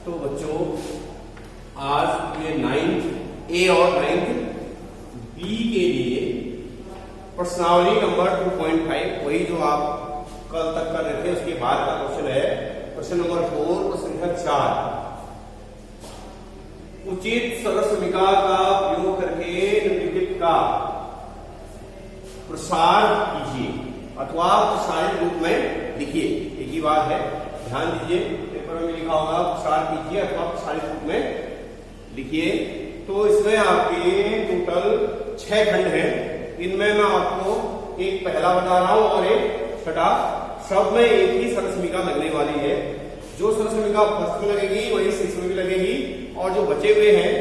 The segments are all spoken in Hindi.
तो बच्चों आज ये 9th ए और 9th बी के लिए प्रश्नावली नंबर 2.5 वही जो आप कल तक कर रहे थे उसके बाद का क्वेश्चन है। प्रश्न नंबर 4 प्रश्न संख्या 4 उचित सरसमिका का उपयोग करके निम्नलिखित का प्रसार कीजिए अथवा प्रसारित रूप में लिखिए। एक ही बात है, ध्यान दीजिए, पेपर में लिखा होगा प्रसार कीजिए अथवा प्रसारित रूप में लिखिए। तो इसमें आपके टोटल 6 खंड हैं। इनमें मैं आपको एक पहला बता रहा हूं और एक छठा। सब में एक ही सरसमिका लगने वाली है। जो सरसमिका फर्स्ट में लगेगी वही सिक्स में भी लगेगी, और जो बचे हुए हैं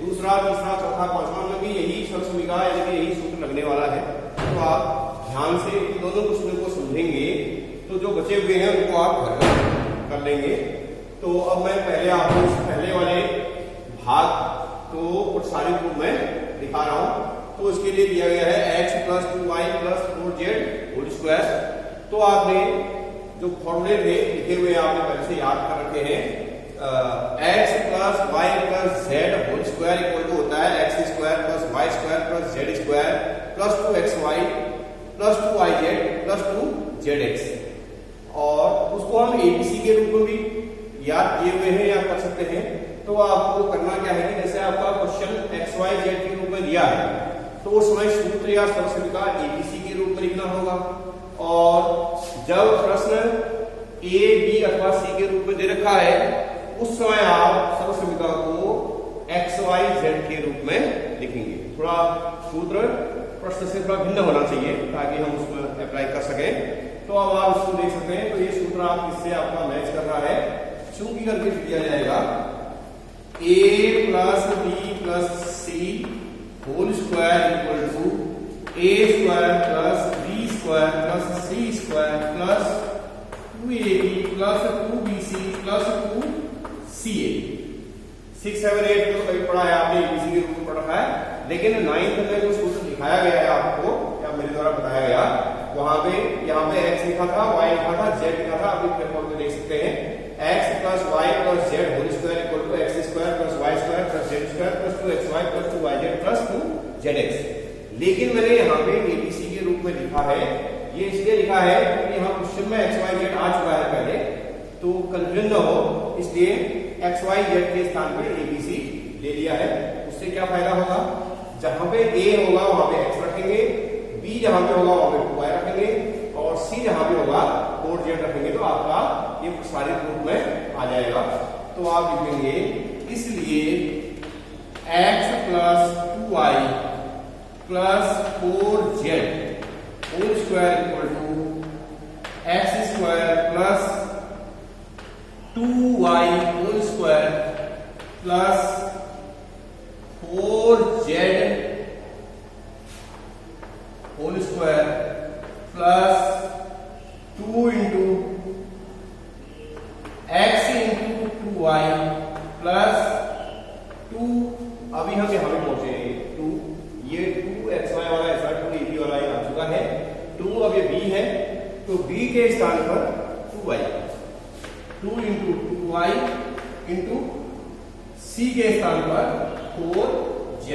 दूसरा, तीसरा, चौथा, पांचवा में भी यही सरसमिका यानी कि यही सूत्र लगने वाला है। तो आप ध्यान से दोनों क्वेश्चन को समझेंगे तो जो बचे हुए हैं उनको आप घर में कर लेंगे। तो अब मैं पहले आपको इस पहले वाले भाग को प्रसारित रूप में दिखा रहा हूं। तो इसके लिए दिया गया है x + 2y + 4z whole square. तो आपने जो फॉर्मूले थे लिखे हुए आपने पहले से याद कर रखे हैं। x + y + z whole square equal to होता है x² + y² + z² + 2xy + 2yz + 2zx। और उसको हम एबीसी के रूप में भी याद किए हुए हैं या कर सकते हैं। तो आपको करना क्या है कि जैसे आपका क्वेश्चन xyz के रूप में दिया है तो उस समय सूत्र या सरसमिका एबीसी के रूप में लिखना होगा। और जब प्रश्न ए बी अथवा सी के रूप में दे रखा है उस समय आप सरसमिका को xyz के रूप में लिखेंगे। थोड़ा सूत्र प्रश्न से थोड़ा भिन्न होना चाहिए ताकि हम उसमें अप्लाई कर सकें। तो अब आप इसको देख सकते हैं। तो ये सूत्र आप इससे आपका मैच कर रहा है। चूंकि करके दिया जाएगा a + b + c whole square equal to a² + b² + c² + 2ab + 2bc + 2ca। 6, 7, 8 तो कभी पढ़ा है आपने, एबीसी के रूप में पढ़ा है। लेकिन 9th में जो सूत्र दिखाया गया है आपको या मेरे द्वारा बताया गया, वहां पे यहाँ पे x लिखा था, y लिखा था, z लिखा था। आप पेपर में देख सकते हैं x + y + z whole square equal to x² + y² + z² + 2xy + 2yz + 2zx। लेकिन मैंने यहाँ पे एबीसी के रूप में लिखा है। ये इसलिए लिखा है क्योंकि यहाँ क्वेश्चन में xyz आ चुका है पहले, तो कंफ्यूजन न हो इसलिए xyz के स्थान पे एबीसी ले लिया है। उससे क्या फायदा होगा, जहां पे a होगा वहां पे x रखेंगे, b जहां पे होगा वहां पे 2y रखेंगे, और c जहां पे होगा 4z रखेंगे। तो आपका ये प्रसारित रूप में आ जाएगा। तो आप लिखेंगे इसलिए x + 2y + 4z whole square equal to x² + 2y whole square + 4z whole square + 2 × x × 2y + 2। अभी हम यहां पे पहुंचे 2, ये 2xy वाला ऐसा 2ab वाला आ चुका है। 2 अब ये b है तो b के स्थान पर 2y, 2 × 2y × c के स्थान पर 4z।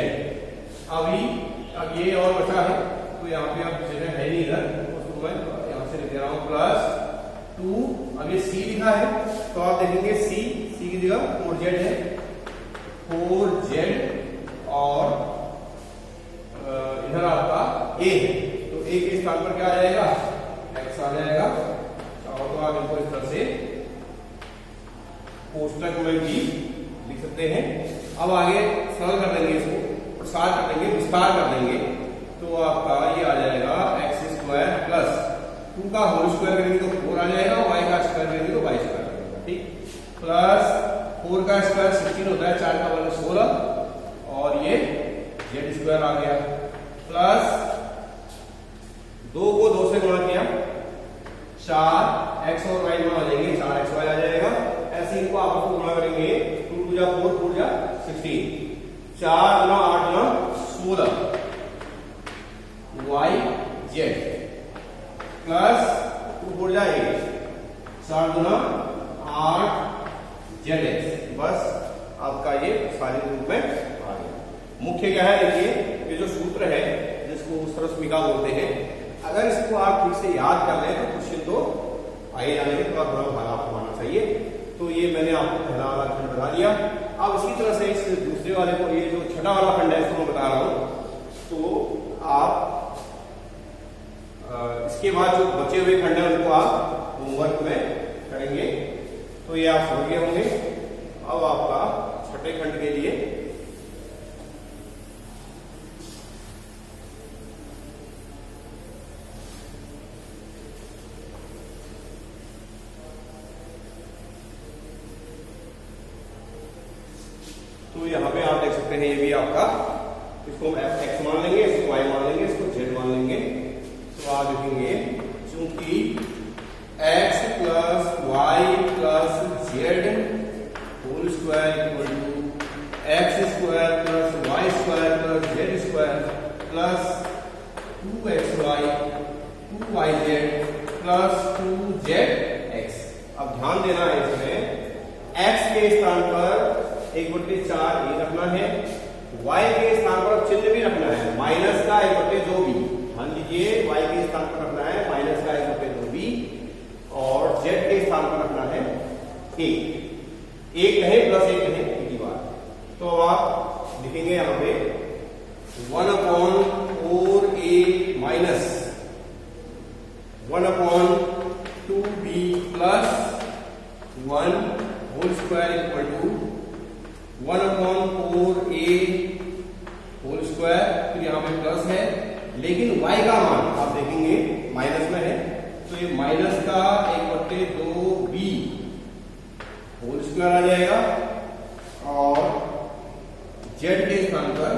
अब ये और बचा है तो यहाँ पे अब जगह है नहीं इधर, उसको मैं यहाँ से लिख दे रहा हूँ +2। अब ये c लिखा है तो आप देखेंगे c की जगह 4z है, 4z। और इधर आपका a है तो a के स्थान पर क्या आ जाएगा, x आ जाएगा। और तो आप इनको इस तरह से कोष्टक में भी लिख सकते हैं। अब आगे सरल कर देंगे, इसको प्रसार कर देंगे, विस्तार कर देंगे। तो आपका ये आ जाएगा x² + 2 का होल स्क्वायर करेंगे तो 4 आ जाएगा, y का स्क्वायर करेंगे तो y² आ जाएगा, ठीक। + 4 का स्क्वायर 16 होता है, 4 का वर्ग 16, और ये z² आ गया। प्लस 2 को 2 से गुणा किया, 4x और y गुणा हो जाएंगे, 4xy आ जाएगा। ऐसे इनको आपस में गुणा करेंगे, 2 × 4 4 × 16, 4 × 8 × 16 yz प्लस 2 4 जाएंगे, 7 × 8 zx। बस आपका ये प्रसारित रूप में आ गया। मुख्य क्या है, देखिए ये जो सूत्र है जिसको सरस्मिका बोलते हैं, अगर इसको आप ठीक से याद कर लें तो क्वेश्चन तो आगे जाने के थोड़ा भाग आपको आना चाहिए। तो ये मैंने आपको पहला वाला खंड बता दिया। अब इसी तरह से इस दूसरे वाले को, ये जो छठा वाला खंड है इसको मैं बता रहा हूं, तो आप इसके बाद जो बचे हुए खंड है उनको आप होमवर्क में करेंगे। तो ये आप समझ गए होंगे। अब आपका छठे खंड के लिए तो यहाँ पे आप देख सकते हैं, ये भी आपका, इसको हम x मान लेंगे, इसको y मान लेंगे, इसको z मान लेंगे। तो आप लिखेंगे चूंकि x plus y plus z whole square equal to x square plus y square plus z square plus 2xy 2yz plus 2zx। अब ध्यान देना है, इसमें x के स्थान पर 1/4 ये रखना है, y के स्थान पर चिन्ह भी रखना है माइनस का 1/2b। ध्यान दीजिए, y के स्थान पर रखना है माइनस का 1/2b और z के स्थान पर रखना है 1 कहे प्लस 1 कहे एक ही बात। तो आप लिखेंगे यहां पे 1/4a minus 1/2b plus 1 whole square equal to 1/4a whole square. फिर यहां पे प्लस है, लेकिन y का मान आप देखेंगे माइनस में है, तो ये माइनस का 1/2b होल स्क्वायर आ जाएगा और z के स्थान पर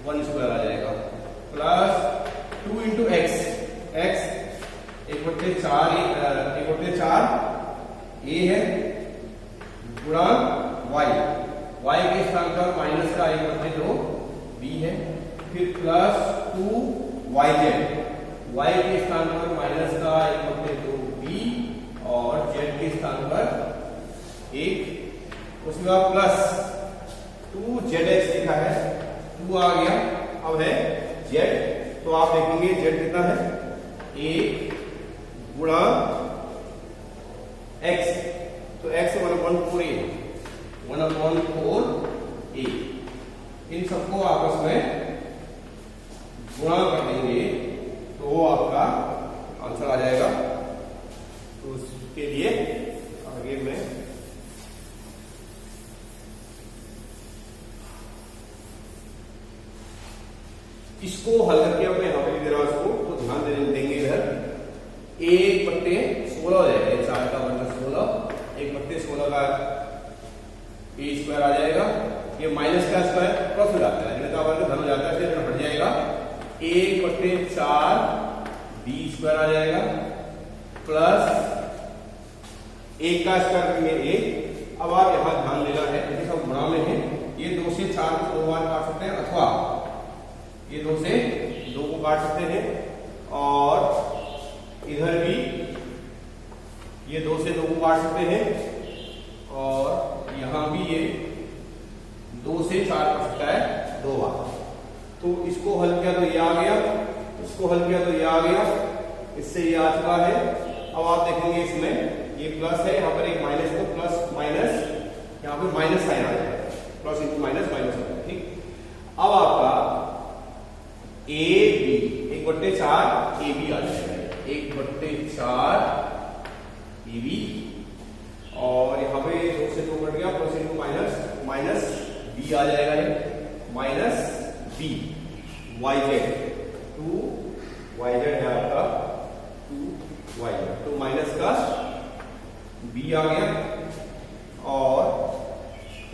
1 स्क्वायर आ जाएगा plus 2 into x, x 1/4 a है गुणा y के स्थान पर माइनस का 1/2b है, फिर प्लस 2yz, y के स्थान पर माइनस का 1/2b और z के स्थान पर 1, उसके बाद प्लस 2zx लिखा है, 2 आ गया। अब है z, तो आप देखेंगे z कितना है 1 गुणा x, तो x 1/4a 1/4a। इन सबको आपस में गुणा कर देंगे तो वो आपका आंसर आ जाएगा। तो उसके लिए आगे मैं इसको हल करके अपने यहां पे दे रहा हूं इसको, तो ध्यान देंगे इधर 1/16 हो जाएगा, 4 का वर्ग 16, 1/16 का a स्क्वायर आ जाएगा। ये माइनस का स्क्वायर प्लस हो जाता है, ऋण का वर्ग धन हो जाता है, फिर हट जाएगा 1/4 b स्क्वायर आ जाएगा प्लस 1 का स्क्वायर करेंगे 1। अब आप यहां ध्यान देना है, देखिए सब गुणा में है, ये 2 से 4 को 2 बार काट सकते हैं, अथवा ये 2 से 2 को काट सकते हैं, और इधर भी ये 2 से 2 को काट सकते हैं, और यहां भी ये 2 से 4 कर सकता है 2 बार। तो इसको हल किया तो ये आ गया, इसको हल किया तो ये आ गया, इससे ये आ चुका है। अब आप देखेंगे इसमें ये प्लस है, यहाँ पर एक माइनस, तो प्लस माइनस यहाँ पर माइनस साइन आ जाएगा, प्लस इंटू माइनस माइनस हो जाएगा। ठीक, अब आपका ए बी 1/4 ए बी आ जाएगा, 1/4 ए बी, और यहाँ पे 2 से 2 कट गया, plus into minus minus B आ जाएगा, minus B Y Z 2yz है आपका 2yz, तो माइनस का b आ गया, और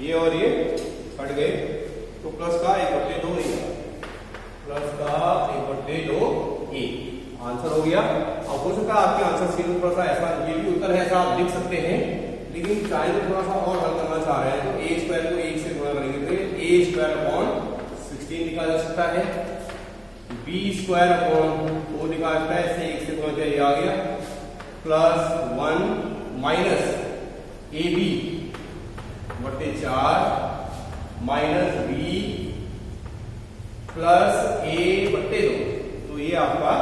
ये कट गए, तो प्लस का 1/2 प्लस का 1/2 a आंसर हो गया। अब हो सकता है आपके आंसर से थोड़ा सा ऐसा, ये भी उत्तर है ऐसा आप लिख सकते हैं, लेकिन चाहे तो थोड़ा सा और हल करना चाह रहे हैं तो a स्क्वायर को 1 से गुणा करेंगे तो a स्क्वायर अपॉन 16 लिखा जा सकता है, b स्क्वायर अपॉन 4 लिखा जा सकता है, इससे 1 से गुणा किया ये आ गया, प्लस 1 माइनस ab बटे 4 माइनस बी प्लस ए बटे 2। तो ये आपका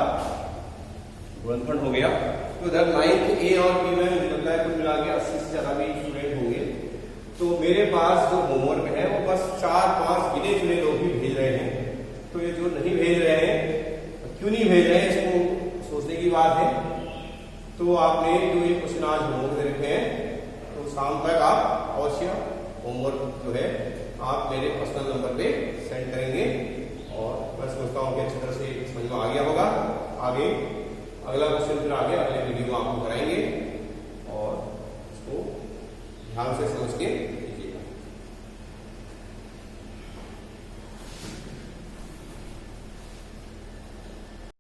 गुणनफल हो गया। तो इधर 9th ए और बी में मुझे लगता है कुल मिला के 80 से ज्यादा भी स्टूडेंट होंगे। तो मेरे पास जो होमवर्क है वो बस 4-5 गिने चुने लोग ही भेज रहे हैं। तो ये जो नहीं भेज रहे हैं, क्यों नहीं भेज रहे हैं, इसको सोचने की बात है। तो आपने जो ये क्वेश्चन आज होमवर्क दे रखे हैं, तो शाम तक आप अवश्य होमवर्क जो है आप मेरे पर्सनल नंबर पे सेंड करेंगे। और मैं समझता हूँ कि अच्छी तरह से समझ में आ गया होगा। आगे अगला क्वेश्चन फिर आगे अगले वीडियो में आपको कराएंगे और इसको ध्यान से समझ